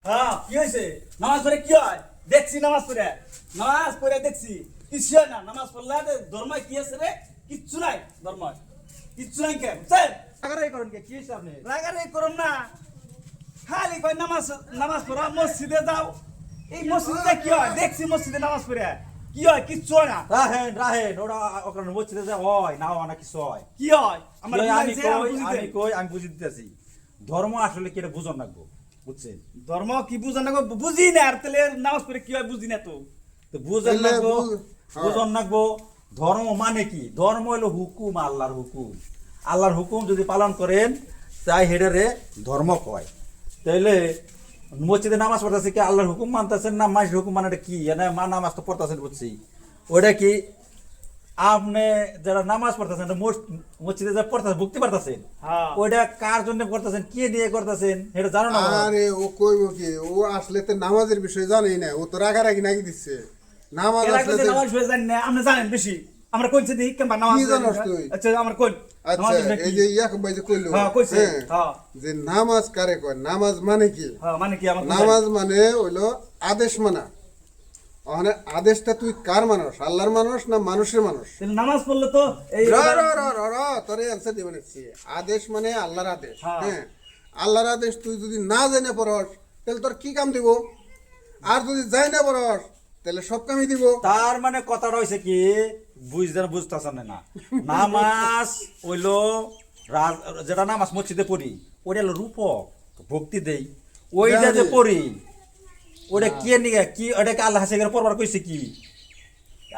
হ্যাঁ কি হয়েছে? নামাজ পড়ে কি হয়? দেখছি নামাজ পড়ে দেখছি কিছু হয় না। নামাজ পড়লে ধর্ম কি আছে রে? কিচ্ছু নাই ধর্ম, কিচ্ছু নাই। কে বুঝছেন? রাগারাগি করেন কে? কি হয়েছে আপনি? রাগারাগি করুন না, খালি কয় নামাজ পড়া, মসজিদে যাও। এই মসজিদে কি হয়? দেখছি মসজিদে নামাজ পড়ে কি হয়? কিচ্ছু হয় না। রাহেন রাহেন ওরা ওখানে মসজিদে যে হয় না হয় না কিছু হয়। কি হয়? আমার আমি বুঝি দিতেছি। ধর্ম আসলে কি এটা বুঝন লাগবো, বুঝছেন? ধর্ম কি বুঝান না? বুঝি না। আর তাহলে নামাজ পড়ে কি হয় বুঝি না তো। তো বুঝন লাগবো, বুঝন লাগবো। ধর্ম মানে কি? ধর্ম হলো হুকুম, আল্লাহর হুকুম। আল্লাহর হুকুম যদি পালন করেন তাই হেডারে ধর্ম কয়। তাইলে মসজিদে নামাজ পড়তেছে কি আল্লাহর হুকুম মানতেছেন না মানুষের হুকুম? মানে কি নামাজ তো পড়তেছেন বুঝছি। ওইটা কি আপনি যারা নামাজ পড়তেছেন মসজিদে যা পড়তেছেন ভুগতে পারতেছেন, ওইটা কার জন্য করতেছেন, কি নিয়ে করতেছেন এটা জানো না? আরে ও কইব কি? ও আসলে তো নামাজের বিষয় জানেই না। ও তো রাগারাগি নাকি দিচ্ছে। নামাজ আসলে নামাজ পড়ে জানেন না, আপনি জানেন বেশি। আমরা কইছি দি কেমন নামাজ? কি জানোস তুই? আচ্ছা আমরা কই। আচ্ছা এই যে ইয়াকুব ভাই যে কইলো, হ্যাঁ কইছে। হ্যাঁ যে নামাজ কারে কয়? নামাজ মানে কি? হ্যাঁ মানে কি? আমার নামাজ মানে হইলো আদেশ মানা। ওখানে আদেশটা তুই কার মানুষ? আল্লাহর মানুষ না মানুষের মানুষ? নামাজ পড়লে তো এই তোরে অ্যান্সার দিবেন। আদেশ মানে আল্লাহর আদেশ। হ্যাঁ। হ্যাঁ, আল্লাহর আদেশ তুই যদি না জেনে পড়স তাহলে তোর কি কাম দিব? আর যদি যাই না পড়স তাহলে সব কামই দিব। তার মানে কথাটা হয়েছে কি বুঝতেছেন না? নামাজ হইলো যেটা নামাজ মসজিদে পড়ি ওইটা হলো রূপক, ভক্তি দেই। ওইটা যে পড়ি ওটা কি নিয়ে কি? ওটাকে আল্লাহ হাসে করে পড়বার কইছে কি?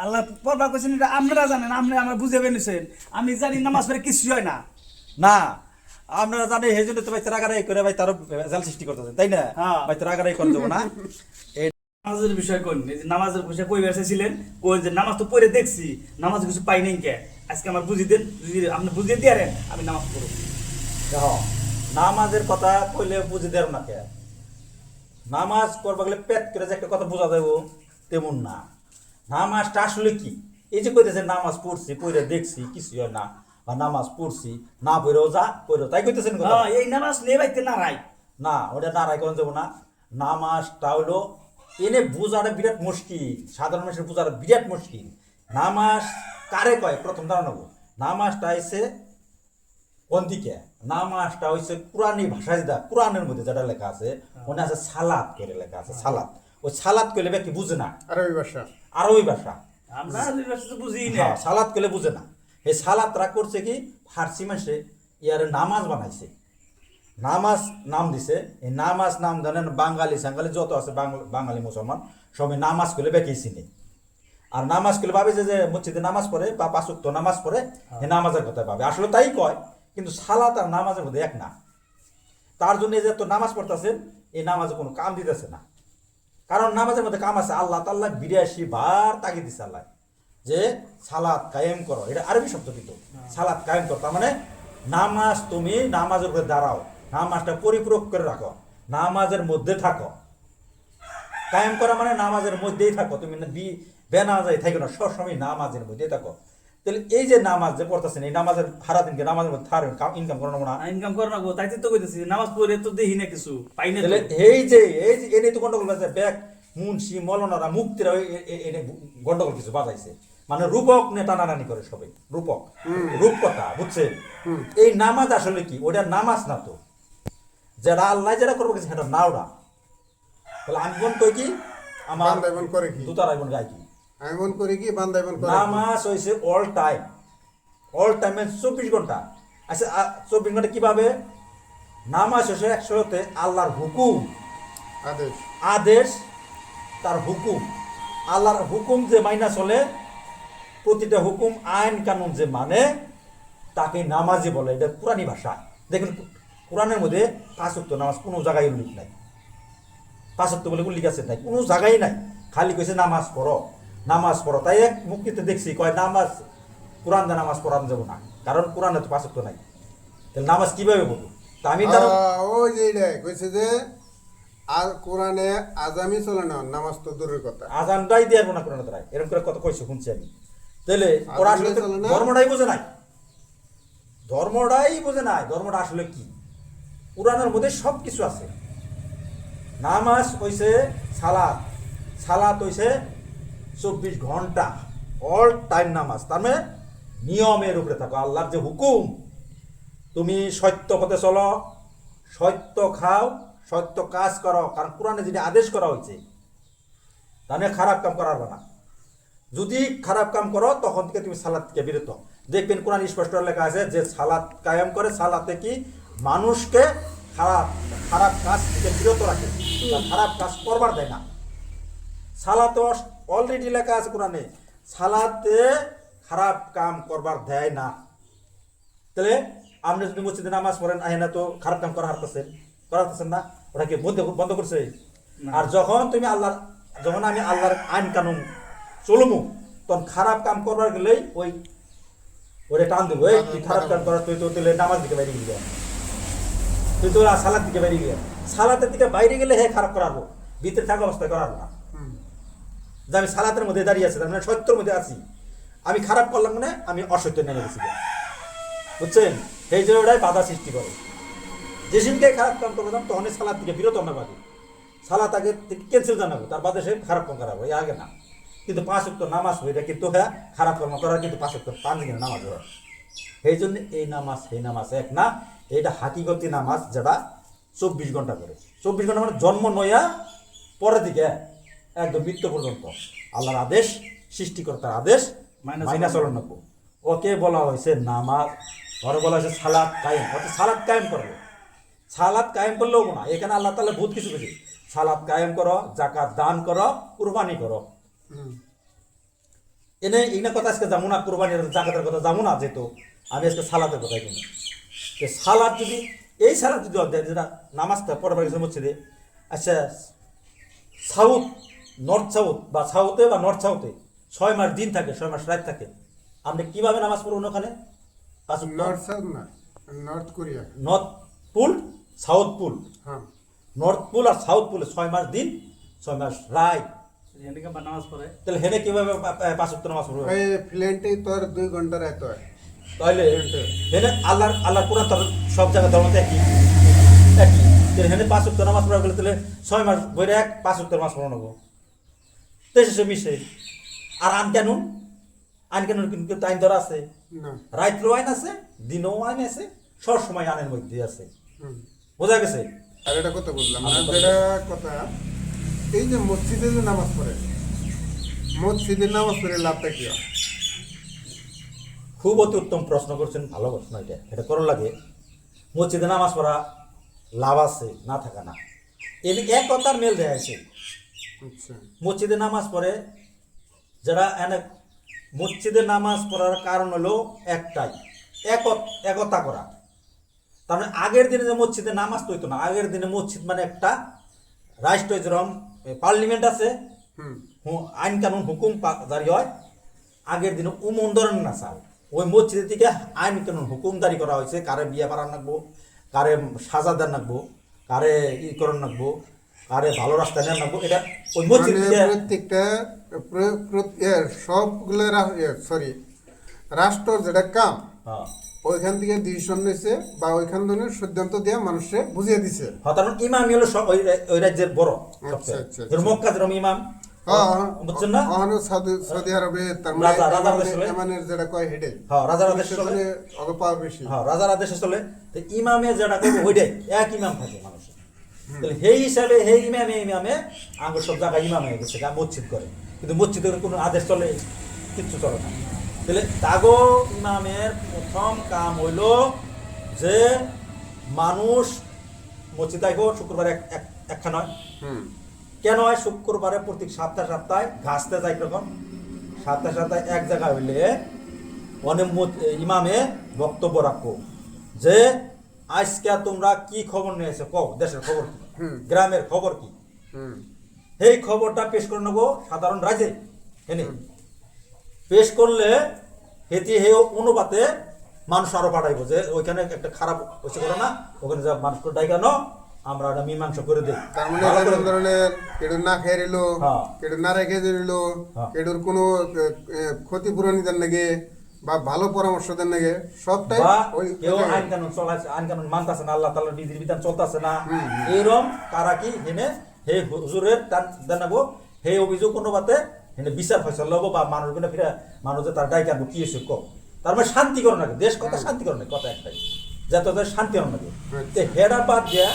আল্লাহ পড়বা কইছেন এটা আপনারা জানেন, আপনি আমার বুঝে বেনিছেন। আমি জানি নামাজ পড়ে কিছু হয় না। না আপনারা জানে এই জন্য তো ভাই রাগারাগি করে ভাই তারও জাল সৃষ্টি করতেছেন, তাই না? হ্যাঁ। ভাই রাগারাগি করে দেবো না। নামাজের বিষয় কোন? এই যে নামাজের বিষয় কই বেসেছিলেন? কই যে নামাজ তো পড়ে দেখছি, নামাজ কিছু পাই নাই। কে আজকে আমার বুঝি দেন, যদি আপনি বুঝিয়ে দিয়ারেন আমি নামাজ পড়ব। দেখো নামাজের কথা কইলে বুঝে দেব না কে? নামাজ করবা গেলে পেট করে যে একটা কথা বোঝা যাবো তেমন না। নামাজটা আসলে কি? এই যে কইতেছে নামাজ পড়ছি পড়ে দেখছি কিছু হয় না, বা নামাজ পড়ছি না পড়েও যা পড়েও তাই কইতেছেন কথা? হ্যাঁ এই নামাজ নিয়ে বাইতে না রাই না, ওটা নারাই করেন যাবো না। নামাজটা হলো এনে বোঝাটা বিরাট মুশকিল, সাধারণ মানুষের বোঝাটা বিরাট মুশকিল। নামাজ কারে কয় প্রথম দাঁড়ানো? নামাজটা হয়েছে কোন দিকে? নামাজটা হয়েছে কোরআনী ভাষায়, কোরআনের মধ্যে যেটা লেখা আছে মনে আছে সালাত করে লেখা আছে। সালাত, ওই সালাত করলে ব্যক্তি বুঝে না। আরবি ভাষা, আরবি ভাষা। আমরা আরবি ভাষা তো বুঝি না। হ্যাঁ, সালাত করলে বুঝে না। এই সালাতরা করছে কি ফার্সি মাসে ইয়ার নামাজ বানাইছে, নামাজ নাম দিছে। এই নামাজ নাম জানেন বাঙালি সাঙ্গালি যত আছে বাঙালি মুসলমান সবাই নামাজ করলে বেঁকেই চিনে। আর নামাজ করলে ভাবে যে মসজিদে নামাজ পড়ে বা পাঁচ ওয়াক্ত নামাজ পড়ে, এই নামাজের কথা ভাবে। আসলে তাই কয়, কিন্তু সালাত আর নামাজের মধ্যে এক না। তার জন্য যে তো নামাজ পড়তেছেন এই নামাজে কোনো কাম দিতেছে না। কারণ নামাজের মধ্যে কাম আছে। আল্লাহ তাআলা ৮২ বার তাগিদ দিছে আল্লাহ যে সালাত কায়েম করো। এটা আরবি শব্দ, কিন্তু সালাত কায়েম করো তার মানে নামাজ তুমি নামাজের উপরে দাঁড়াও, নামাজটা পরিপূরক করে রাখো, নামাজের মধ্যে থাকো। কায়েম করা মানে নামাজের মধ্যেই থাকো, তুমি বেনামাজি থাকো না, সবসময় নামাজের মধ্যেই থাকো। তাহলে এই যে নামাজ যে পড়তেছেন এই নামাজের সারা দিনকে নামাজের মধ্যে ইনকাম করানো না, ইনকাম করে না গো। তাই তো কইতেছি নামাজ পড়ে তো দেখি না কিছু পাই না। তাহলে এই যে এনে তো গন্ডগোল বাজায়। ব্যাগ মুন্সি মলনারা মুক্তিরা এনে গন্ডগোল কিছু বাজাইছে। মানে রূপক নিয়ে টানাটানি করে সবাই, রূপক রূপকথা, বুঝছেন? এই নামাজ আসলে কি? ওটা নামাজ না তো। যারা আল্লাহ যারা করবো কিছু সেটা না। ওরা তাহলে আমি মন কই কি আমার বান্দাইবন করে কি? দুতার আইবন গাই কি? আমি মন করি কি বান্দাইবন করে? নামাজ হয়েছে অল টাইম, অল টাইমে 24 ঘন্টা। আচ্ছা 24 ঘন্টা কিভাবে? নামাজ হয়েছে একসাথে আল্লাহর হুকুম, আদেশ, আদেশ, তার হুকুম। আল্লাহর হুকুম যে মাইনা চলে, প্রতিটা হুকুম আইন কানুন যে মানে তাকে নামাজি বলে। এটা কোরআনী ভাষা। দেখুন কোরআনের মধ্যে 5 ওয়াক্ত নামাজ কোনো জায়গায় উল্লেখ নাই। 5 ওয়াক্ত বলে উল্লেখ আছে নাই, কোনো জায়গায় নাই। খালি কইছে নামাজ পড়ো, নামাজ পড়ো। তাই এক মুক্তিতে দেখছি কয় নামাজ কোরআন দিয়ে নামাজ পড়ানো যাবো না, কারণ কোরআনে তো 5 ওয়াক্ত নাই। তাহলে নামাজ কিভাবে বলবো? তা আমি তার ওই যে এটাই কইছে যে আর কোরআনে আজামি চলে না, নামাজ তো দূরের কথা। আজানটাই দিয়ে না কোরআনে তারাই এরকম করে কথা কইছে শুনছি আমি। তাহলে ওরা আসলে তো ধর্মটাই বোঝে নাই, ধর্মটাই বোঝে নাই। ধর্মটা আসলে কি? কোরআনের মধ্যে সব কিছু আছে। নামাজ হইছে সালাত, সালাত হইছে 24 ঘন্টা অল টাইম নামাজ, তার মানে নিয়মের উপরে থাকো, আল্লাহর যে হুকুম, তুমি সত্য পথে চলো, সত্য খাও, সত্য কাজ করো, কারণ কোরআনে যেটা আদেশ করা হয়েছে, তার মানে খারাপ কাম করার না। যদি খারাপ কাম করো তখন থেকে তুমি সালাত থেকে বিরত। দেখবেন কোরআন স্পষ্ট লেখা আছে যে সালাত কায়েম করে, সালাতে কি মানুষকে খারাপ খারাপ কাজ থেকে বিরত রাখে, বা খারাপ কাজ করবার দেয় না। সালাতে অলরেডি লেখা আছে কোরআনে, সালাতে খারাপ কাম করবার দেয় না। তাহলে আপনি যদি মসজিদে নামাজ পড়েন, আহেনা তো খারাপ কাম করা হারতেছেন না, ওটা কি বন্ধ করছে? আর যখন তুমি যখন আমি আল্লাহর আইন কানুন চলমু, তখন খারাপ কাম করবার গেলেই ওরে টান দেবো, এই তুই খারাপ কাম করার, তুই তো তাহলে নামাজ দিকে বাইরে গিয়ে, তুই তো সালাদ দিকে বাইরে গিয়ে, সালাতের দিকে বাইরে গেলে হে খারাপ করাবো, ভিতরে থাকা অবস্থায় করাবো না। যে আমি সালাতের মধ্যে দাঁড়িয়ে আছি, তার মানে সত্যের মধ্যে আছি, আমি খারাপ করলাম মানে আমি অসত্য নেমে গেছি, বুঝছেন? সেই জন্য ওটাই বাধা সৃষ্টি করে। যেদিনকে খারাপ কাম করবো তখন সালাদ থেকে বিরত না পাবে, সালাত আগে থেকে ক্যান্সেল জানাবো, তার বাদে সে খারাপ কাম করাবো, এই আগে না। কিন্তু 5 ওয়াক্ত নামাজ এটা কিন্তু হ্যাঁ খারাপ কর্ম করার, কিন্তু 5 ওয়াক্ত 5 দিনের নামাজ হয়। সেই জন্য এই নামাজ সেই নামাজ এক না, এইটা হাকিগতি নামাজ, যেটা 24 ঘন্টা করে। 24 ঘন্টা মানে জন্ম নয়া পরের দিকে একদম মৃত্যু পর্যন্ত আল্লাহর আদেশ, সৃষ্টিকর্তার আদেশ মাইনা চলন রাখবো। ওকে বলা হয়েছে নামাজ, ঘরে বলা হয়েছে সালাত কায়েম, অর্থাৎ সালাত কায়েম করবো। সালাত কায়েম করলেও না, এখানে আল্লাহ তাআলা বহুত কিছু বলছে, সালাত কায়েম করো, জাকাত দান করো, কুরবানি করো। এনে কথা আজকে যাবো না, কুরবানির জাকাতের কথা যাবো না, যেহেতু আমি আজকে সালাতের কথাই কিনি। সালাদ যদি এই সালাদ যদি অধ্যায় যেটা নামাজটা পড়বার গেছে মসজিদে, আচ্ছা সাউথ নর্থ সাউথ বা সাউথে বা নর্থ সাউথে 6 মাস দিন থাকে, 6 মাস রাত থাকে, আপনি কিভাবে নামাজ পড়বেন ওখানে? নর্থ সাউথ না, নর্থ কোরিয়া, নর্থ পুল সাউথ পুল, হ্যাঁ নর্থ পুল আর সাউথ পুলে 6 মাস দিন 6 মাস রাত, নামাজ পড়ে। তাহলে হেনে কিভাবে 5 ওয়াক্ত নামাজ পড়বে? এই ফ্লেন্টে তোর 2 ঘন্টা রাখতে হয়। তাহলে হেনে আল্লাহর কোরআন তো সব জায়গায় ধর্মতে একই, তাহলে হেনে 5 ওয়াক্ত নামাজ পড়া গেলে তাহলে 6 মাস বইরে 5 ওয়াক্ত নামাজ পড়া নেবো, তেইশে মিশে। আর আইন কানুন কিন্তু আইন ধরা আছে, না রাত্রেও আইন আছে, দিনেও আইন আছে, সব সময় আইনের মধ্যে আছে, হুম। বোঝা গেছে? আর এটা কথা বললাম না, যেটা কথা, এই যে মসজিদে যে নামাজ পড়ে, মসজিদের নামাজ পড়ে লাভটা কি হয়? খুব অতি উত্তম প্রশ্ন করছেন, ভালো প্রশ্ন। এটা করার লাগে, মসজিদে নামাজ পড়া লাভ আছে না থাকা না, এদিকে এক কথার মেল দেয়া আছে। আচ্ছা, মসজিদে নামাজ পড়ে যারা মসজিদে নামাজ পড়ার কারণ হলো একটাই, একতা করা। তার মানে আগের দিনে যে মসজিদে নামাজ তো হইতো না, আগের দিনে মসজিদ মানে একটা রাষ্ট্র, যেরকম পার্লামেন্ট আছে, আইন কানুন হুকুম জারি হয়, আগের দিনে উমন ধরেন না চাও, ওই মসজিদের থেকে আইন কানুন হুকুম জারি করা হয়েছে, কারে বিয়ে পাড়ান রাখবো, কারে সাজা দেন রাখবো, কারে করণ রাখবো, কারে ভালো রাস্তা নেন রাখবো, এটা ওই মসজিদ মানে থেকে প্রত্যেকটা সবগুলো সরি রাষ্ট্র যেটা কাম, হ্যাঁ ওইখান থেকে ডিসিশন নিয়েছে বা ওইখান থেকে সিদ্ধান্ত দিয়ে মানুষে বুঝিয়ে দিছে। কারণ ইমামই হলো সব ওই রাজ্যের বড়, আচ্ছা, আচ্ছা, যেমন মক্কা যেরকম ইমাম, বুঝছেন না? সৌদি আরবে তার রাজার আদেশ চলে। এমানের যেটা কয় হেডে, হ্যাঁ রাজার আদেশ চলে, সেখানে অত পাওয়ার বেশি। হ্যাঁ রাজার আদেশে চলে। তো ইমামে যেটা করবে ওইটাই, এক ইমাম থাকে মানুষের, তাহলে সেই হিসাবে সেই ইমামে আঙ্গুর সব জায়গায় ইমাম হয়ে গেছে, মসজিদ করে, কিন্তু মসজিদের কোনো আদেশ চলে, কিচ্ছু চলে না। তাহলে তাগো ইমামের প্রথম কাম হইল যে মানুষ মসজিদ আইব শুক্রবারে একখান হয়, কেন হয়? শুক্রবারে প্রতি সপ্তাহে ঘাসতে যায়, কিরকম সপ্তাহে এক জায়গায় হইলে অনেক ইমামে বক্তব্য রাখবো যে আজকে তোমরা কি খবর নিয়েছো, কও দেশের খবর কি, গ্রামের খবর কি, এই খবরটা পেশ করে নেবো সাধারণ রাজে, এনে পেশ করলে হেতি হে অনুপাতে মানুষ আরো পাঠাইবো যে ওইখানে একটা খারাপ হয়েছে করে না, ওখানে যা মানুষকে ডাইকানো আমরা একটা মীমাংসা করে দিই। তার মানে যেমন ধরনের কেটু না খেয়ে রইলো, কেটু না রেখে দিলো, কেটুর কোনো ক্ষতিপূরণ দেন নাকি বা ভালো পরামর্শ দেন নাকি, সবটাই কেউ আইন কানুন চলাছে, আইন কানুন মানতেছে না, আল্লাহ তাআলার বিধির বিধান চলতেছে না, এইরকম কারা কি হেনে সেই হুজুরের জানাবো সেই অভিযোগ অনুপাতে এনে বিচার ফয়সালা লব বা মানুষগুলো ফিরে মানুষ যে তার ডাইকে আনবো কি হয়েছে কম তার মানে শান্তি করো নাকি দেশ কথা শান্তি করো নাকি কথা একটাই যাতে ওদের শান্তি হন নাকি তো হেডা বাদ দেয়া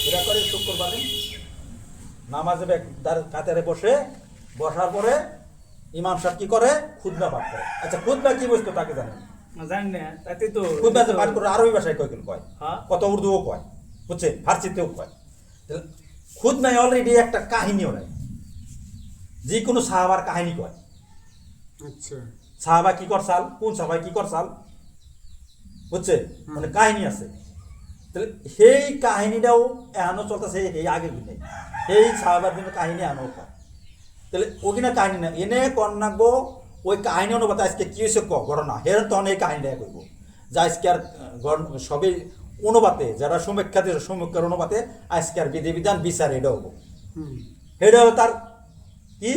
এরা করে শুক্রবার নামাজে কাতারে বসার পরে ইমাম সাহেব কি করে খুতবা পাঠ করে আচ্ছা খুতবা কি বস্তু তাকে জানেন জানি না তাতে তো খুতবা যে পাঠ করে আরবি ভাষায় কয় কয় হ্যাঁ। কত উর্দুও কয় বুঝছে ফার্সিতেও কয় খুতবায় অলরেডি একটা কাহিনীও নাই যে কোনো সাহাবার কাহিনী কয় আচ্ছা সাহাবা কি করছাল কোন সাহাবাই কি করছাল বুঝছে মানে কাহিনী আছে তাহলে সেই কাহিনীটাও এখনো চলতেছে এই আগের দিনে এই সাহাবার দিনে কাহিনী এখনো কয় তাহলে ওখানে কাহিনী না এনে কর নাকবো ওই কাহিনী অনুপাতে আজকে কি হয়েছে ঘটনা হের তখন এই কাহিনীটা করবো যা আজকে আর সবই অনুপাতে যারা সমীক্ষার অনুপাতে আজকে আর বিধিবিধান বিচার এটা হবো এটা হলো তার কি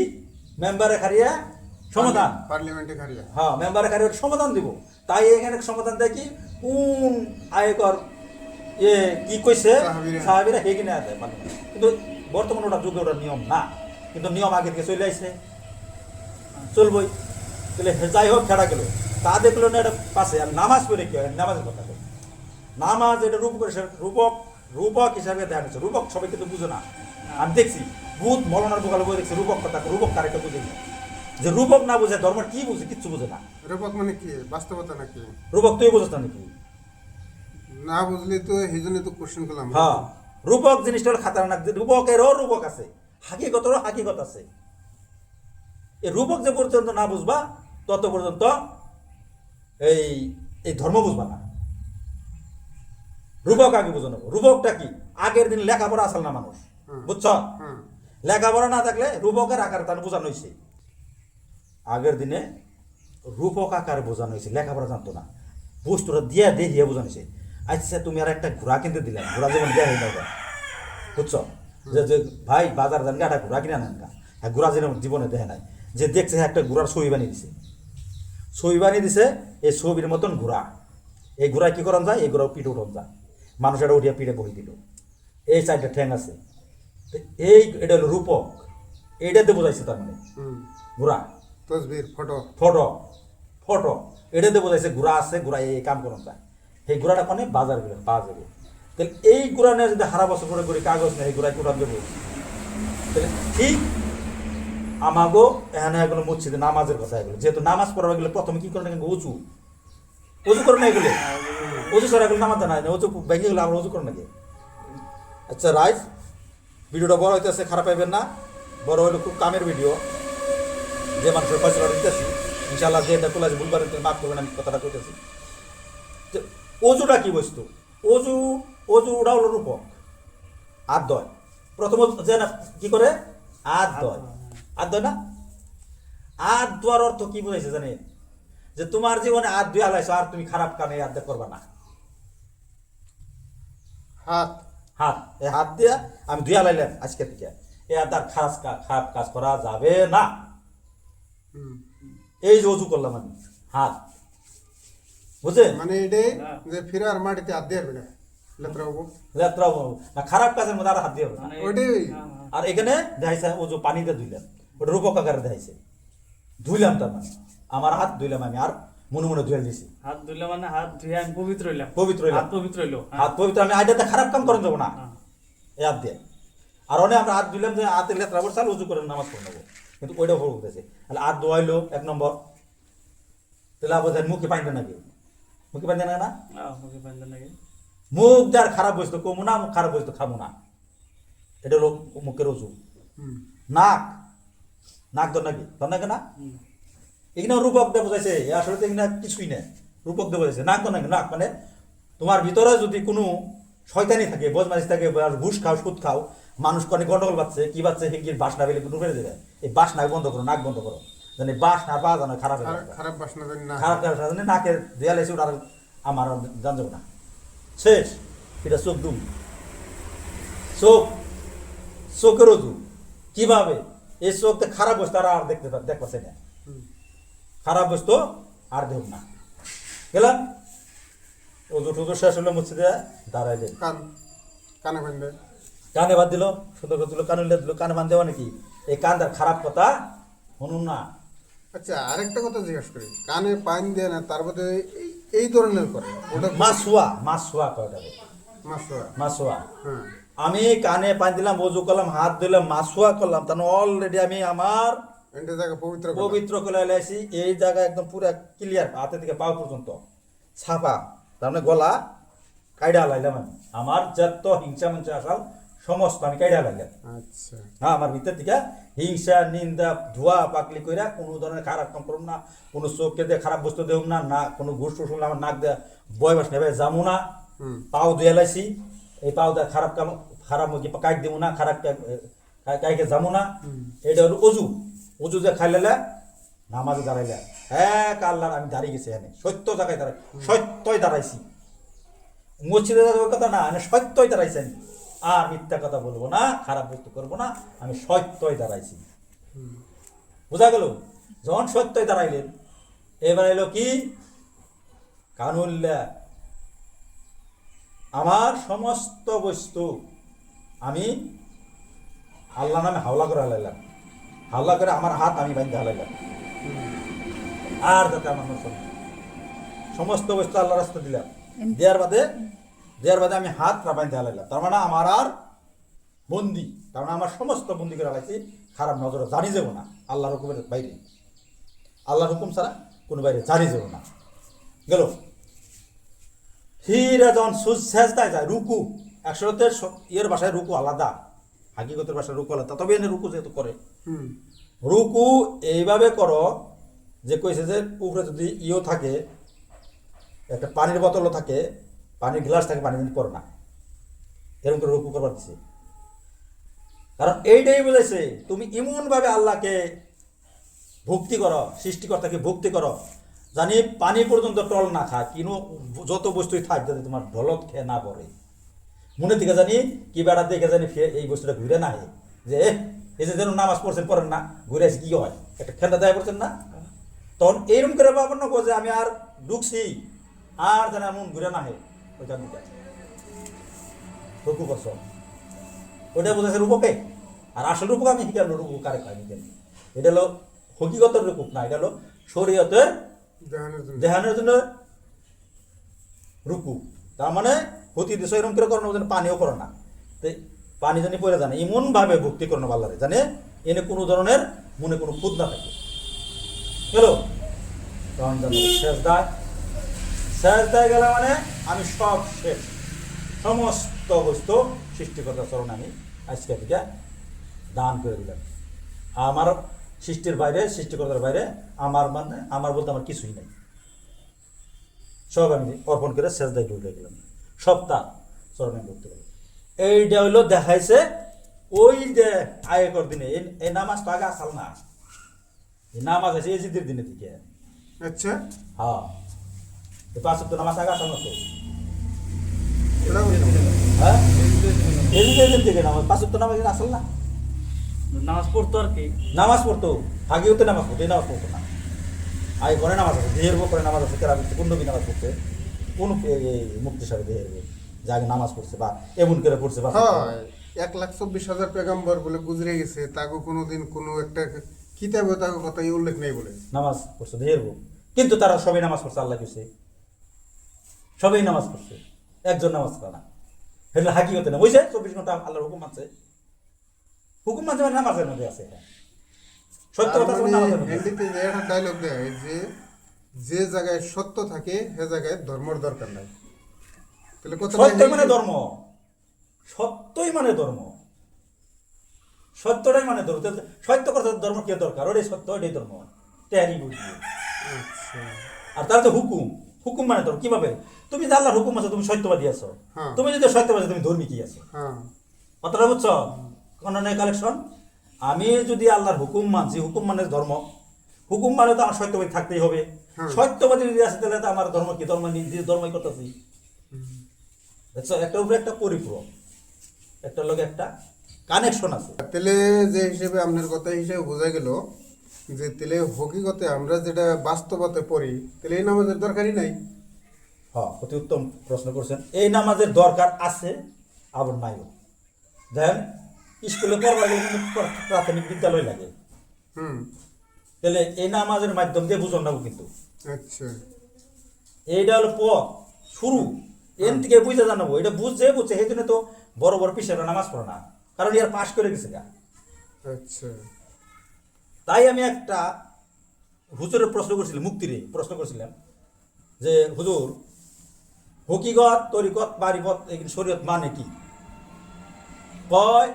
মেম্বারে খারিয়া সমাধান পার্লামেন্টে খারিয়া হ্যাঁ মেম্বারে খারিয়া সমাধান দিব তাই এখানে সমাধান দেয় কি কোন আয়কর কি কইছে সাহাবীরা হেগিনে আছে কিন্তু বর্তমানে ওটা যুগে ওটা নিয়ম না কিন্তু নিয়ম আগে থেকে চলে আসছে চলবই তাহলে যাই হোক খেলা গেল তা দেখলো না এটা পাশে আর নামাজ পড়ে কি হয় নামাজের কথা বলে নামাজ এটা রূপক হিসাবে দেখা যাচ্ছে রূপক সবাই কিন্তু বুঝে না আমি দেখছি ভূত মলনার বোকালে বই দেখছি রূপক কথা রূপক কারেক্টটা বুঝে না যে রূপক না বুঝে ধর্ম কি বুঝে কিচ্ছু বুঝে না রূপক মানে কি বাস্তবতা নাকি রূপক তুই বুঝছ না নাকি না বুঝলি তো এই জন্য তো কোশ্চেন করলাম হ্যাঁ রূপক জিনিসটা হলো খাতারনাক রূপকেরও রূপক আছে হাকিকতেরও হাকিকত আছে এই রূপক যে পর্যন্ত না বুঝবা তত পর্যন্ত এই এই ধর্ম বুঝবা না রূপক আগে বুঝে নেবো রূপকটা কি আগের দিন লেখাপড়া আসল না মানুষ বুঝছ লেখাপড়া না থাকলে রূপকের আকার তার বোঝানো হয়েছে আগের দিনে রূপক আকার বোঝানো হয়েছে লেখাপড়া জানতো না বস্তুটা দিয়া দিয়ে বোঝানো হয়েছে আচ্ছা তুমি আর একটা ঘোড়া কিনতে দিলাম ঘোড়া যেমন দেয়া হয়ে যাবে বুঝছো যে ভাই বাজার যান একটা ঘোড়া কিনে আনেন গা হ্যাঁ ঘোড়া যেন জীবনে দেখে নাই যে দেখছে একটা ঘোড়ার ছবি বানিয়ে দিছে ছবি বানিয়ে দিছে এই ছবির মতন ঘোড়া এই ঘোড়ায় কি করান যায় এই ঘোড়া পিঠে উঠান যায় মানুষ এটা উঠিয়া পিঠে বহি দিল এই চারটা ঠ্যাং আছে এই এটা হলো রূপক এইটাতে বোঝাইছে তার মানে ঘোড়া তসবির ফটো ফটো ফটো এটাতে বোঝাইছে ঘোড়া আছে ঘোড়া এই কাম করান যায় সেই ঘোড়াটা কোনে বাজার গেলেন পাওয়া যাবে তাহলে এই ঘোড়া নিয়ে যদি হারা বছর করে করি কাগজ নেই এই ঘোড়ায় কোরআন দেবো তাহলে ঠিক আমাগো এখানে এগুলো মসজিদে নামাজের কথা এগুলো যেহেতু নামাজ পড়া গেলে প্রথমে কি করে না উঁচু উঁচু করে না এগুলো উঁচু ছাড়া এগুলো নামাজ জানা না উঁচু ভেঙে গেলে আমরা উঁচু করে নাকি আচ্ছা রাইট ভিডিওটা বড় হইতেছে খারাপ পাইবেন না বড় হইলে খুব কামের ভিডিও যে মানুষের পয়সা দিতেছি ইনশাল্লাহ যে এটা তোলা ভুল পারেন মাফ করবেন আমি কথাটা কইতেছি অজুটা কি বস্তু অজুটা হলো রূপক আর দয় প্রথম যে না কি করে আর দয় না আর দোয়ার অর্থ কি বুঝাইছে জানে যে তোমার জীবনে আর দুই হালাইছো আর তুমি খারাপ কামে আর করবা না হাত হাত এই হাত দিয়া আমি দুই হালাইলাম আজকে থেকে এ আর তার খারাপ কাজ করা যাবে না এই যে অজু করলাম আমি হাত বুঝলেন মানে এটাই যে ফিরার মাটিতে হাত দিয়ে না লেত্রা না খারাপ কাজের মধ্যে আর হাত দিয়ে হবে না ওইটাই আর এখানে দেখাইছে ও যে পানিতে ধুইলাম ওটা রূপক আকারে দেখাইছে ধুইলাম তার মানে আমার হাত ধুইলাম আমি আর মনে মনে ধুয়ে দিয়েছি হাত ধুইলে মানে হাত ধুয়ে আমি পবিত্র হইলাম পবিত্র হইলাম হাত পবিত্র হইলো হাত পবিত্র আমি আইডাতে খারাপ কাম করেন যাবো না এই হাত দিয়ে আর অনেক আমরা হাত ধুইলাম যে হাতে লেত্রা বসে উজু করে নামাজ পড়ে নেবো কিন্তু ওইটা ভুল উঠেছে তাহলে হাত ধোয়াইলো এক নম্বর তাহলে আবার মুখে পাইন নাকি মুখে পাইন না মুখে পাইন নাকি মুখ যার খারাপ বসতো কমু না মুখ খারাপ বসতো খামু না এটা হলো মুখের অজু নাক ধর নাকি না এখানে রূপক দিয়ে বোঝাইছে আসলে তো এখানে কিছুই নেই রূপক দিয়ে বোঝাইছে নাক ধর নাকি নাক মানে তোমার ভিতরে যদি কোনো শয়তানি থাকে বদমাইশ থাকে ঘুষ খাও সুদ খাও মানুষ কনে গন্ডগোল বাচ্ছে কি বাচ্ছে হিঙ্গির বাসনা বেলে ডুবে দেবে এই বাসনা বন্ধ করো নাক বন্ধ করো জানি বাসনা পাওয়া জানো খারাপ খারাপ বাসনা খারাপ জানি নাকের দেয়ালে এসে আর আমার জান যাবো না শেষ এটা চোখ দুম চোখের অজু কিভাবে এই চোখতে খারাপ বস্তু আর দেখতে পাচ্ছে না খারাপ বস্তু আর দেখ না গেলাম অজু টুজু শেষ হলে মুছে দেয় দাঁড়াই দেয় কানে বান্ধে কানে বাদ দিল, সুন্দর করে দিল, কানে দিল, কানে বান দেওয়া নাকি এই কানটার খারাপ কথা শুনুন না। আচ্ছা আরেকটা কথা জিজ্ঞাসা করি, কানে পাইন দেয় না তার মধ্যে এই ধরনের করে ওটা মাসুয়া কয় ওটাকে, মাসুয়া। মাসুয়া। হ্যাঁ আমি কানে পানি দিলাম, ওযু করলাম, হাত দিলাম, মাসুয়া করলাম, তাহলে অলরেডি আমি আমার এটা জায়গা পবিত্র করা। পবিত্র করে লাইছি। এই জায়গা একদম পুরো ক্লিয়ার, হাতে থেকে পা পর্যন্ত ছাপা, তার মানে গলা কাইডা লাইলাম আমি। আমার যত হিংসা মঞ্চে আসাল সমস্ত আমি কাইডা লাইলাম। আচ্ছা হ্যাঁ, আমার ভিতর থেকে হিংসা, নিন্দা, ধোয়া পাকলি কইরা কোনো ধরনের খারাপ কাম করুম না, কোনো চোখকে দিয়ে খারাপ বস্তু দেব না, না কোনো ঘুষ টুস হলে আমার নাক দিয়ে বয় বাস নেবে যামু না। পাও ধুয়ে লাইছি, এই পাও দিয়ে খারাপ কাম, খারাপ মুখে কাইট দেবো না, খারাপ কাইকে যামু না। এটা হলো অজু। অজু যে খাইলে নামাজে দাঁড়াইলে এক আল্লাহর আমি দাঁড়িয়ে গেছি, এখানে সত্য জায়গায় দাঁড়াই, সত্যই দাঁড়াইছি, মসজিদে যাওয়ার কথা না, আমি সত্যই দাঁড়াইছি। আমি আর মিথ্যা কথা বলবো না, খারাপ বস্তু করবো না, আমি সত্যই দাঁড়াইছি। বোঝা গেল? যখন সত্যই দাঁড়াইলেন, এবার এলো কি কানুল্লা, আমার সমস্ত বস্তু আমি আল্লাহ নামে হাওলা করে হালাইলাম, হাওলা করে আমার হাত আমি বাইন্ধে হালাইলাম, আর যাতে আমার নষ্ট না। সমস্ত বস্তু আল্লাহ রাস্তা দিলাম, দেওয়ার বাদে আমি হাত বাইন্ধে হালাইলাম, তার মানে আমার আর বন্দি, তার মানে আমার সমস্ত বন্দি করে হালাইছি। খারাপ নজরে জানি যাব না, আল্লাহর হুকুমের বাইরে, আল্লাহর হুকুম ছাড়া কোনো বাইরে জানি যাব না। গেল হিরা যখন সেজদায় যায়, রুকু একসাথে ইয়ের ভাষায় রুকু আলাদা, হাকিগতের ভাষায় রুকু আলাদা, তবে এনে রুকু যেহেতু করে, রুকু এইভাবে করো যে কইছে যে উপরে যদি ইও থাকে, একটা পানির বোতলও থাকে, পানির গ্লাস থাকে, পানি যদি করো না, এরকম করে রুকু করবার দিছে। কারণ এইটাই বুঝাইছে তুমি এমনভাবে আল্লাহকে ভক্তি করো, সৃষ্টিকর্তাকে ভক্তি করো, জানি পানি পর্যন্ত টল না খায়, কিনো যত বস্তুই থাক যাতে তোমার ঢলত খেয়ে না পড়ে। মনে থেকে জানি কি বেড়া দেখে জানি এই বস্তুটা ঘুরে না, যে এই যে যেন নামাজ পড়ছেন পড়েন না, ঘুরে আসে কি হয়, একটা খেলা দেয় পড়ছেন না, তখন এইরকম করে পাবেন না যে আমি আর ঢুকছি আর যেন এমন ঘুরে না ওইখান থেকে রুকু করছ, ওইটা বোঝাচ্ছে রূপকে। আর আসল রূপক আমি শিখালো, রূপক কারে খাই কেন, এটা হলো হকিগতের রূপক না, এটা হলো শরীয়তের দেহানের জন্য রুকু। তার মানে হতি দেশ এরকম করে করানো যেন পানিও করো না, তো পানি জানি পড়ে জানে এমন ভাবে ভক্তি করানো আল্লাহরে, জানে এনে কোনো ধরনের মনে কোনো খুদ না থাকে। গেল তখন জানো শেষদায় গেলে মানে আমি সব শেষ, সমস্ত বস্তু সৃষ্টিকর্তার চরণে আমি আজকে থেকে দান করে দিলাম। আমার সৃষ্টির বাইরে, সৃষ্টিকর্তার বাইরে আমার মানে আমার বলতে আমার কিছুই নাই, সব আমি অর্পণ করে সেজদায় ঢুকে গেলাম, সব তার চরণে ঢুকতে গেলাম। এইটা হইলো দেখাইছে ওই যে আগেকর দিনে এই নামাজ তো আগে আসাল না, এই নামাজ আছে এই জিদের দিনে থেকে। আচ্ছা হ্যাঁ, এই 5 ওয়াক্ত নামাজ আগে আসাল না তো, হ্যাঁ এই জিদের দিন থেকে নামাজ 5 ওয়াক্ত নামাজ আসল না, নামাজ পড়তো আর কি, নামাজ পড়তো আগে হতে নামাজ পড়তো, এই নামাজ পড়তো না। আগে ঘরে নামাজ আছে, দেহের করে নামাজ আছে, কেরাম কোন নবী নামাজ পড়ছে, কোন মুক্তি সাহেব দেহের যে আগে নামাজ পড়ছে বা এমন করে পড়ছে বা 1,24,000 পেগাম্বর বলে গুজরে গেছে, তাকে কোনোদিন কোনো একটা কিতাবে তাকে কথা উল্লেখ নেই বলে নামাজ পড়ছে দেহের, কিন্তু তারা সবাই নামাজ পড়ছে, আল্লাহ কইছে সবাই নামাজ পড়ছে, একজন নামাজ পড়ে না, এটা হাকিকতে না। বুঝছে 24 ঘন্টা আল্লাহর হুকুম মানছে, হুকুম মানছে মানে নামাজের মধ্যে আছে, সত্য কথা নামাজের মধ্যে। হিন্দিতে একটা ডায়লগ দেয় যে যে জায়গায় সত্য থাকে সে জায়গায় ধর্মের দরকার নাই। তাহলে সত্যই মানে ধর্ম, সত্যই মানে ধর্ম, সত্যটাই মানে ধর্ম। সত্য কথা ধর্ম কে দরকার, ওটাই সত্য, ওটাই ধর্ম, তেহারি বুঝবে। আর তার যে হুকুম, হুকুম মানে ধর্ম কিভাবে, তুমি যে আল্লাহর হুকুম আছো তুমি সত্যবাদী আছো, তুমি যদি সত্যবাদী তুমি ধর্মী কি আছো, কথাটা বুঝছো? কালেকশন আমি যদি আল্লাহর হুকুম মানছি, হুকুম মানে ধর্ম, হুকুম মানে তো আমার সত্যবাদী থাকতেই হবে। সত্যবাদী যদি আছে তাহলে তো আমার ধর্ম কি, ধর্ম নিজে ধর্মই করতেছি। দেখছো একটা উপরে একটা পরিপূরক, একটা লোক একটা কানেকশন আছে। তাহলে যে হিসেবে আপনার কথা হিসেবে বোঝা গেল যে তাহলে হকিকতে আমরা যেটা বাস্তবতে পড়ি তাহলে এই নামাজের দরকারই নাই। হ্যাঁ, অতি উত্তম প্রশ্ন করছেন। এই নামাজের দরকার আছে আবার নাইও, দেন স্কুলে পড়বার গেলে কিন্তু প্রাথমিক বিদ্যালয় লাগে, হুম, তাহলে এই নামাজের মাধ্যম দিয়ে বুঝন নেবো কিন্তু আচ্ছা, এইটা হলো পথ শুরু, এর থেকে বুঝে জানাবো, এটা বুঝছে সেই জন্য তো বড় বড় পিসেরা নামাজ পড়ে না, কারণ ইয়ার পাশ করে গেছে গা। আচ্ছা, তাই আমি একটা হুজুরের প্রশ্ন করছিলাম, মুক্তিরে প্রশ্ন করছিলাম যে হুজুর হকিগত তরিকত মারিফত এগুলো শরীয়ত মানে কি? কয়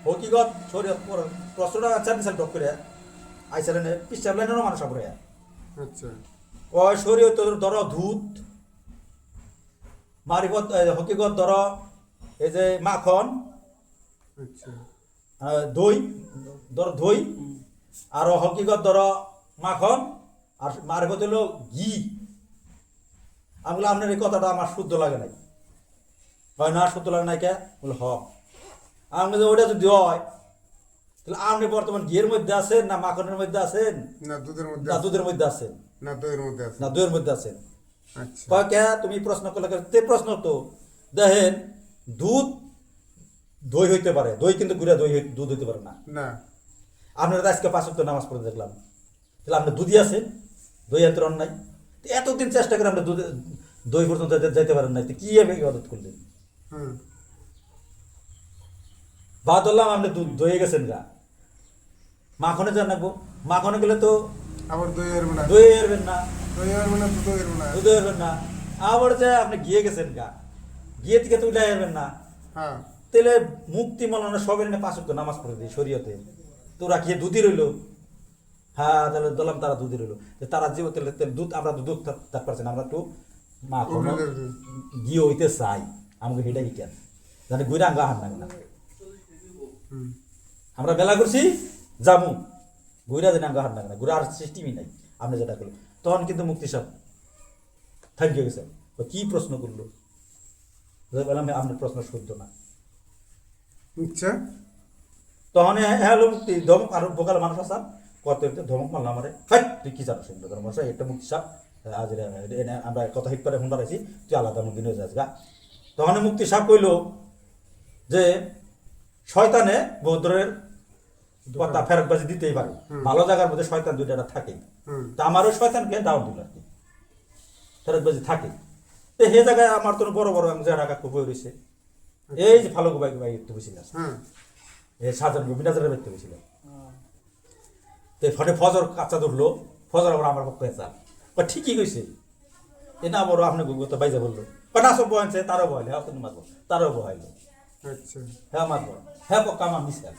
হকিগত শরীয়ত প্রশ্নটা আনসার দিয়েছেন ডক করে আইসালেন পিসার লাইনেরও মানুষ পড়ে। আচ্ছা, কয় শরীয়ত ধর দুধ, মারিফত হকিগত ধর এই যে মাখন, আচ্ছা, দই ধর দই, আর হকিগত ধর মাখন, আর মারিফত হলো ঘি। আমি বললাম আপনার এই কথাটা আমার শুদ্ধ লাগে নাই। হয় না শুদ্ধ লাগে নাই কে? বলে হ। আমি যে ওটা যদি হয় তাহলে আপনি বর্তমান ঘিয়ের মধ্যে আছেন না মাখনের মধ্যে আছেন না দুধের মধ্যে না আছে, দুধের মধ্যে আছেন না দইয়ের মধ্যে আছে, না দইয়ের মধ্যে আছেন? আচ্ছা, কয় কে তুমি প্রশ্ন করলে তে প্রশ্ন তো দেখেন দুধ দই হইতে পারে, দই কিন্তু গুড়া দুধ হইতে পারে না। না, আপনারা তো আজকে 5 ওয়াক্ত নামাজ পড়ে দেখলাম, তাহলে আপনার দুধই আছেন, দই এত নাই। তো এতদিন চেষ্টা করে আমরা দই পর্যন্ত যাইতে পারেন নাই, তো কি ইবাদত করলেন? হুম, বা ধরলাম আপনি দুধ দইয়ে গেছেন গা, মাখনে যান রাখবো, মাখনে গেলে তো আবার দইয়ের না, দই এরবেন না, দইয়ের না, দুধের না, দুধ এরবেন না। আবার যে আপনি গিয়ে গেছেন গা, গিয়ে থেকে তো উঠে এরবেন না, হ্যাঁ, তাহলে মুক্তি মলানা সবের না 5 ওয়াক্ত নামাজ পড়ে দিই শরীয়তে, তোরা কি দুধই রইলো? হ্যাঁ তাহলে ধরলাম তারা দুধই রইলো, তারা জীব তাহলে দুধ আমরা তো দুধ থাকতে পারছি না, আমরা একটু মাখন গিয়ে হইতে চাই, আমাকে সেটাই কেন জানি গুইরা আঙ্গা হার লাগে না। হুম, আমরা বেলা করছি জামু ঘুরা দিন আঙ্গা হার লাগে না, ঘুরা আর সিস্টেমই নাই। আপনি যেটা করলেন তখন কিন্তু মুক্তি সাহেব থ্যাংক ইউ স্যার, কি প্রশ্ন করলো বললাম আপনার প্রশ্ন শুদ্ধ না। আচ্ছা, তখন হ্যালো মুক্তি ধমক আর বোকাল মানুষ আসাম কত ধমক মারলাম আমারে, হাই তুই কি জানো শুনতে তোর মশাই একটা মুক্তি সাহেব আজ আমরা কথা হিট করে ফোন পারাইছি, তুই আলাদা মুক্তি নিয়ে যাস গা। তখন মুক্তি সাহেব কইল যে শয়তানে বৌদ্ধরের কথা ফেরতবাজি দিতেই পারে, ভালো জায়গার মধ্যে শয়তান দুইটা থাকে, হুম, তা আমারও শয়তানকে দাও দিল আর কি, ফেরতবাজি থাকে। তো সে জায়গায় আমার তো বড় বড় যারা কাকু বই রয়েছে, এই যে ভালো বাইক বাইক একটু বেশি আছে, হ্যাঁ, এই সাজান বিনাজারের ব্যক্তি হয়েছিল। তো ফটে ফজর কাঁচা ধরলো, ফজর আবার আমার পক্ষে চাল ঠিকই কইছে, এ না বড় আপনার গুগল তো বাইজা বললো না সব বয়ানছে, তারও বহাইলে হ্যাঁ তুমি মারবো, তারও বহাইলো আচ্ছা, হ্যাঁ মারবো, হ্যাঁ পক্কা আমার মিশাল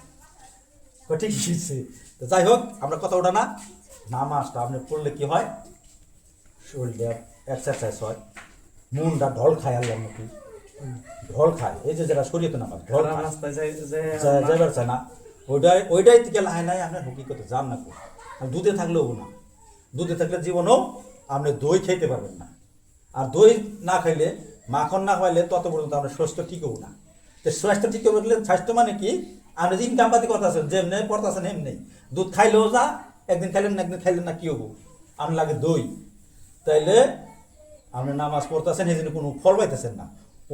ঠিকই কইছে। তো যাই হোক আমরা কথা ওঠা না, নামাজটা আপনি পড়লে কি হয়, শরীরটা এক্সারসাইজ হয়, মনটা ঢল খায়, আল্লাহর নাকি ঢল খায়। এই যে যারা শরীয়তে নামাজ ঢল খায় রাস্তায় যাইবার চায় না, ওইটাই থেকে লাই নাই আপনার হকিকতে যান না। দুধে থাকলেও না, দুধে থাকলে জীবনেও আপনি দই খাইতে পারবেন না, আর দই না খাইলে মাখন না খাইলে তত পর্যন্ত আপনার স্বাস্থ্য ঠিক হবো না। তো স্বাস্থ্য ঠিক হবে গেলে স্বাস্থ্য মানে কি, আপনি যে ইনকাম পাতি কথা আছেন যেমনি পড়তেছেন এমনি, দুধ খাইলেও যা, একদিন খাইলেন না একদিন খাইলেন না কি হবো, আপনার লাগে দই, তাইলে আপনি নামাজ পড়তেছেন এই জন্য কোনো ফল পাইতেছেন না,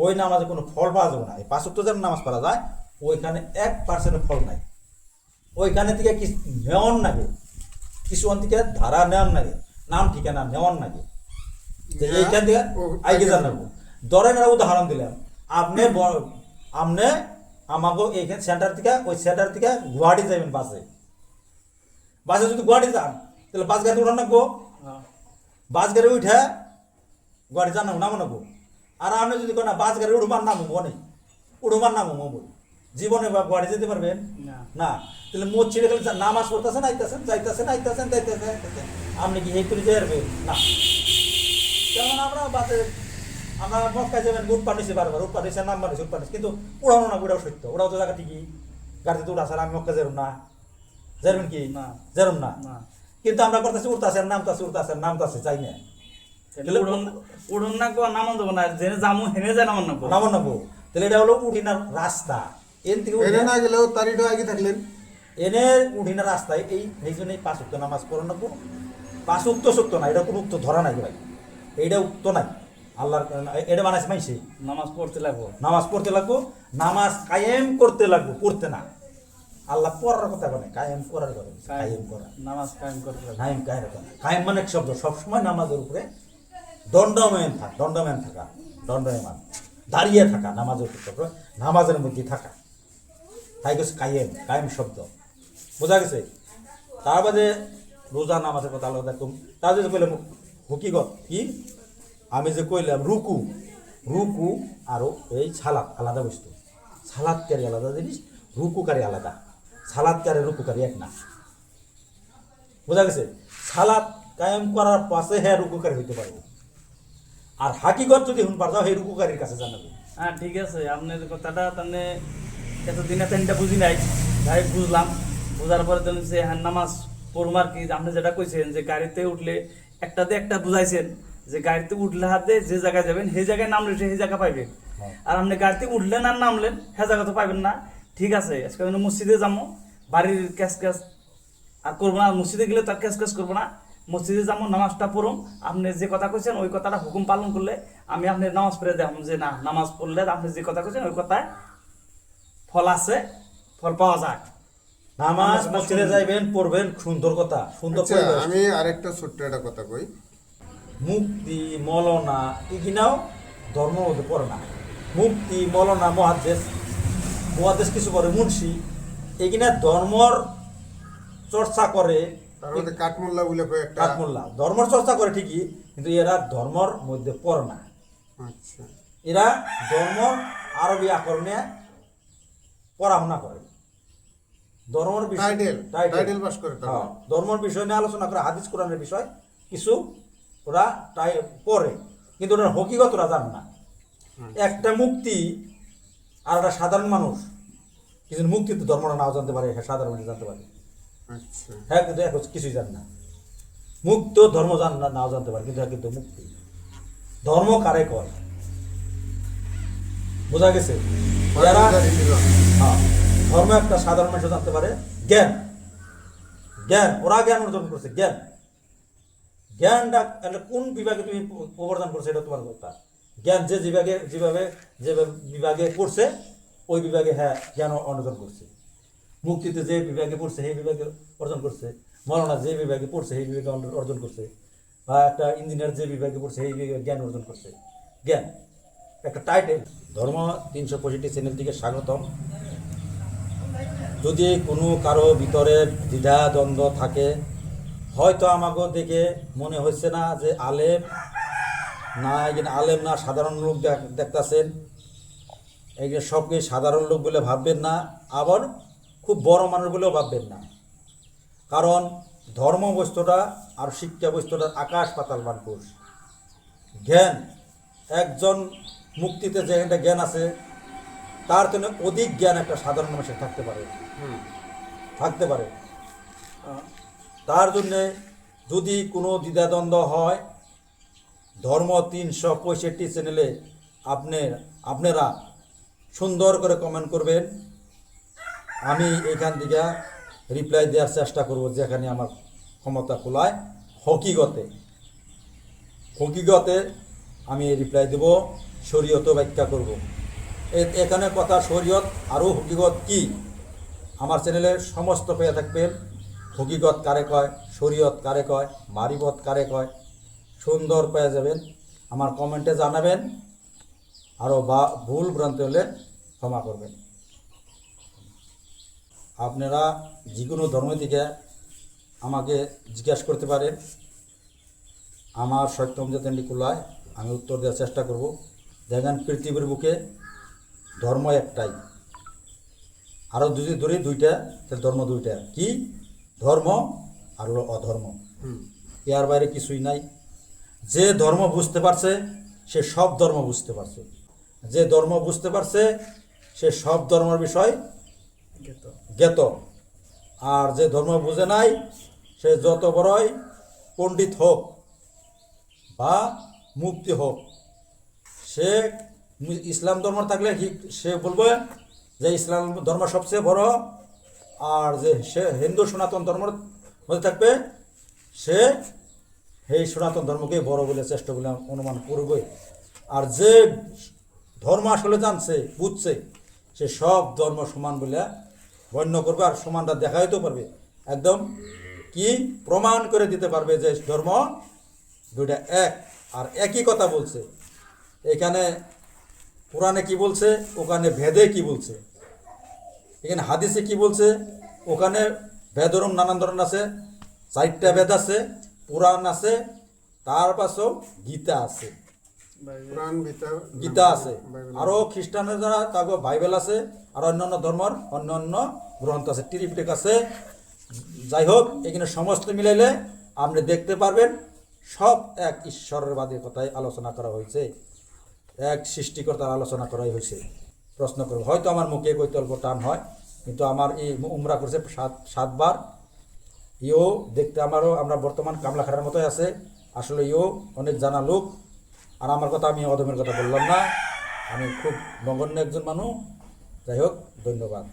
ওই নামাজে কোনো ফল পাওয়া যাবে না। এই 5 ওয়াক্ত যেন নামাজ পড়া যায় ওইখানে 1% ফল নাই, ওইখানে থেকে কি নেওয়ার লাগে, কিছু থেকে ধারা নেওয়ার লাগে, নাম ঠিকানা নেওয়ার লাগে, এইখান থেকে আগে জানাবো। ধরেন একটা উদাহরণ দিলাম, আপনি আপনি আমাকে এইখানে সেন্টার থেকে ওই সেন্টার থেকে গুয়াহাটি যাবেন বাসে, বাসে যদি গুয়াহাটি যান তাহলে বাস গাড়ি উঠান নাকবো, বাস গাড়ি উঠে গুয়াহাটি যান নামো নাকবো। আর আপনি যদি কোনো বাস গাড়ি উঠবার নামো মনে উঠবার নামো মোবাইল জীবনে বা গুয়াহাটি যেতে পারবেন না। তাহলে মোট ছিঁড়ে গেলে নামাজ পড়তেছেন আইতেছেন যাইতেছেন আইতেছেন যাইতেছেন, আপনি কি এই করে যাবেন না? যেমন আমরা বাসে আমরা মক্কায় যাবেন উঠ পানিছে বারবার উঠ পানিছে নাম মানিছে উঠ পানিছে, কিন্তু উড়ানো না ওটাও সত্য, ওটাও তো জায়গা ঠিকই গাড়িতে তো উঠাছে, আমি মক্কা যাবেন না, যাবেন কি না যাবেন না, কিন্তু আমরা করতেছি উঠতেছেন নামতাছে নামতাছে চাই না, উড়ন না কো নামন দেবো না, জেনে জামু হেনে যায় নামন নাকো নামন নামবো। তাহলে এটা হলো উঠিনার রাস্তা, এন থেকে এটা না গেলেও তারিটা আগে থাকলেন, এনে উঠিনার রাস্তায় এই জন্য 5 ওয়াক্ত নামাজ পড়ো না, 5 ওয়াক্ত সত্য না, এটা কোনো উক্ত ধরা নাই ভাই, এইটা উক্ত নাই। আল্লাহর এটা বানাইছে মাইছে নামাজ পড়তে লাগবো। নামাজ পড়তে লাগবো, নামাজ কায়েম করতে লাগবো, পড়তে না। আল্লাহ পড়ার কথা বলে, কায়েম করার কথা বলছে, কায়েম করা, নামাজ কায়েম করতে লাগবো। কায়েম কায়েম করা। কায়েম মানে এক শব্দ, সবসময় নামাজের উপরে দণ্ডায়মান থাকা, দণ্ডায়মান থাকা, দণ্ডায়মান দাঁড়িয়ে থাকা, নামাজের উপরে, নামাজের মধ্যে থাকা, তাই গেছে কায়েম, কায়েম শব্দ, বোঝা গেছে। তার বাদে রোজা নামাজের কথা আলাদা কম। তার যদি কইলাম হকিগত কি, আমি যে কইলাম রুকু, রুকু আরও এই সালাদ আলাদা বস্তু, সালাদকারী আলাদা জিনিস, রুকুকারী আলাদা, সালাদকারী রুকুকারী এক না, বোঝা গেছে। সালাদ কায়েম করার পাশে হ্যাঁ রুকুকারী হইতে পারবো, আর হাকিগত যদি হুন পার যাও সেই রুকুকারীর কাছে জানাবো। হ্যাঁ ঠিক আছে, আপনার কথাটা তাহলে এতদিনে তিনটা বুঝি নাই, যাই বুঝলাম। বোঝার পরে তো সে হ্যাঁ নামাজ পড়ুম আর কি। আপনি যেটা কইছেন যে গাড়িতে উঠলে একটাতে একটা বুঝাইছেন যে গাড়িতে উঠলে হাতে যে জায়গায় যাবেন সেই জায়গায় নামলে সেই জায়গা পাইবেন, আর আপনি গাড়িতে উঠলেন আর নামলেন সে জায়গা তো পাইবেন না। ঠিক আছে, আজকে মসজিদে যাবো, বাড়ির ক্যাশ ক্যাশ আর করবো না, মসজিদে গেলে তার ক্যাশ ক্যাশ করবো না, মসজিদে যাবো, নামাজটা পড়ুন। আপনি যে কথা কইছেন ওই কথাটা হুকুম পালন করলে আমি আপনার নামাজ পড়ে দেখাম যে না, নামাজ পড়লে আপনি যে কথা কইছেন ওই কথায় ফল আছে, ফল পাওয়া যায়। নামাজ মসজিদে যাইবেন, পড়বেন, সুন্দর কথা, সুন্দর আচ্ছা, পরিবেশ। আমি আরেকটা ছোট্ট একটা কথা কই। মুক্তি মলনা এখানেও ধর্ম মধ্যে পড়ে না। মুক্তি মলনা মহাদেশ, মহাদেশ কিছু করে মুন্সি, এখানে ধর্মর চর্চা করে। তার মধ্যে কাঠমোল্লা বলে কই একটা। কাঠমোল্লা ধর্মর চর্চা করে ঠিকই, কিন্তু এরা ধর্মর মধ্যে পড়ে না। আচ্ছা, এরা ধর্ম আরবি আকরণে পড়াশোনা করে, ধর্মের বিষয় টাইটেল পাস করে তারা। হ্যাঁ, ধর্মের বিষয় নিয়ে আলোচনা করে, হাদিস কোরআনের বিষয় কিছু ওরা পড়ে, কিন্তু ওরা হকিগত ওরা জানে না। একটা মুক্তি আর একটা সাধারণ মানুষ, কিন্তু মুক্তি তো ধর্মটা নাও জানতে পারে, হ্যাঁ সাধারণ মানুষ জানতে পারে, আচ্ছা, হ্যাঁ কিন্তু এখন কিছুই জানে না। মুক্ত ধর্ম জান না, নাও জানতে পারে, কিন্তু কিন্তু মুক্তি ধর্ম কারে কয়, বোঝা গেছে। এরা হ্যাঁ, ধর্ম একটা সাধারণ মানুষ জানতে পারে, জ্ঞান, জ্ঞান ওরা জ্ঞান অর্জন করছে, জ্ঞান, জ্ঞানটা কোন বিভাগে তুমি প্রবর্তন করছো এটা তোমার কথা। জ্ঞান যে বিভাগে যেভাবে যে বিভাগে পড়ছে ওই বিভাগে হ্যাঁ জ্ঞান অর্জন করছে। মুক্তিতে যে বিভাগে পড়ছে সেই বিভাগে অর্জন করছে, মৌলানা যে বিভাগে পড়ছে সেই বিভাগে অর্জন করছে, বা একটা ইঞ্জিনিয়ার যে বিভাগে পড়ছে সেই বিভাগে জ্ঞান অর্জন করছে। জ্ঞান একটা টাইটেল। ধর্ম 365 চ্যানেল থেকে স্বাগতম। যদি কোনো কারো ভিতরে দ্বিধা দ্বন্দ্ব থাকে, হয়তো আমাকে দেখে মনে হচ্ছে না যে আলেম না, এখানে আলেম না সাধারণ লোক দেখতেছেন, এখানে সবকে সাধারণ লোক বলে ভাববেন না, আবার খুব বড় মানুষ বলেও ভাববেন না। কারণ ধর্ম বস্তুটা আর শিক্ষা বস্তুটা আকাশ পাতাল বানপুর। জ্ঞান, একজন মুক্তিতে যে একটা জ্ঞান আছে তার জন্য অধিক জ্ঞান একটা সাধারণ মানুষের থাকতে পারে, থাকতে পারে। তার জন্যে যদি কোনো দ্বিধাদ্বন্দ্ব হয়, ধর্ম 365 চ্যানেলে আপনারা সুন্দর করে কমেন্ট করবেন, আমি এখান থেকে রিপ্লাই দেওয়ার চেষ্টা করব যেখানে আমার ক্ষমতা কুলায়। হকিগতে হকিগতে আমি রিপ্লাই দেব, শরীয়ত ব্যাখ্যা করব। এখানে কথা শরীয়ত আরও হকিগত কি, আমার চ্যানেলে সমস্ত পেয়ে থাকবেন। হকিগত কারে কয়, শরীয়ত কারে কয়, মারিফত কারে কয়, সুন্দর পেয়ে যাবেন। আমার কমেন্টে জানাবেন, আরও ভুল ভ্রান্ত হলে ক্ষমা করবেন। আপনারা যে কোনো ধর্ম থেকে আমাকে জিজ্ঞাসা করতে পারেন, আমার সত্যম জাতি কুলায় আমি উত্তর দেওয়ার চেষ্টা করব। দেখেন পৃথিবীর বুকে ধর্ম একটাই, আরও যদি ধরি দুইটা, তাহলে ধর্ম দুইটা, কি ধর্ম আর হলো অধর্ম, এর বাইরে কিছুই নাই। যে ধর্ম বুঝতে পারছে সে সব ধর্ম বুঝতে পারছে, যে ধর্ম বুঝতে পারছে সে সব ধর্মের বিষয় জ্ঞাত, আর যে ধর্ম বুঝে নাই সে যত বড়ই পণ্ডিত হোক বা মুক্তি হোক, সে ইসলাম ধর্ম থাকলে সে বলবে যে ইসলাম ধর্ম সবচেয়ে বড়, আর যে সে হিন্দু সনাতন ধর্মের মধ্যে থাকবে সে এই সনাতন ধর্মকে বড় বলে চেষ্টা বলে অনুমান করবে। আর যে ধর্ম আসলে জানছে বুঝছে সে সব ধর্ম সমান বলে গণ্য করবে আর সমানটা দেখাইতে পারবে, একদম কি প্রমাণ করে দিতে পারবে যে ধর্ম দুইটা এক আর একই কথা বলছে। এখানে কোরআনে কি বলছে, ওখানে ভেদে কি বলছে, এখানে হাদিসে কি বলছে, ওখানে ভেদরম নানান ধরনের আছে, 4টা বেদ আছে, পুরাণ আছে, তার পাশেও গীতা আছে, পুরাণ গীতা আছে, আরও খ্রিস্টানের যারা তাকে বাইবেল আছে, আর অন্যান্য ধর্মর অন্যান্য গ্রন্থ আছে, ত্রিপিটক আছে। যাই হোক, এখানে সমস্ত মিলাইলে আপনি দেখতে পারবেন সব এক ঈশ্বরের বাদী কথাই আলোচনা করা হয়েছে, এক সৃষ্টিকর্তার আলোচনা করাই হয়েছে। প্রশ্ন করব, হয়তো আমার মুখে কইতে অল্প টান হয়, কিন্তু আমার এই উমরা করছে 7বার, ইও দেখতে আমারও আমরা বর্তমান কামলাখাড়ার মতোই আছে, আসলে ইও অনেক জানা লোক। আর আমার কথা আমি অদমের কথা বললাম না, আমি খুব নগণ্য একজন মানুষ। যাই হোক, ধন্যবাদ।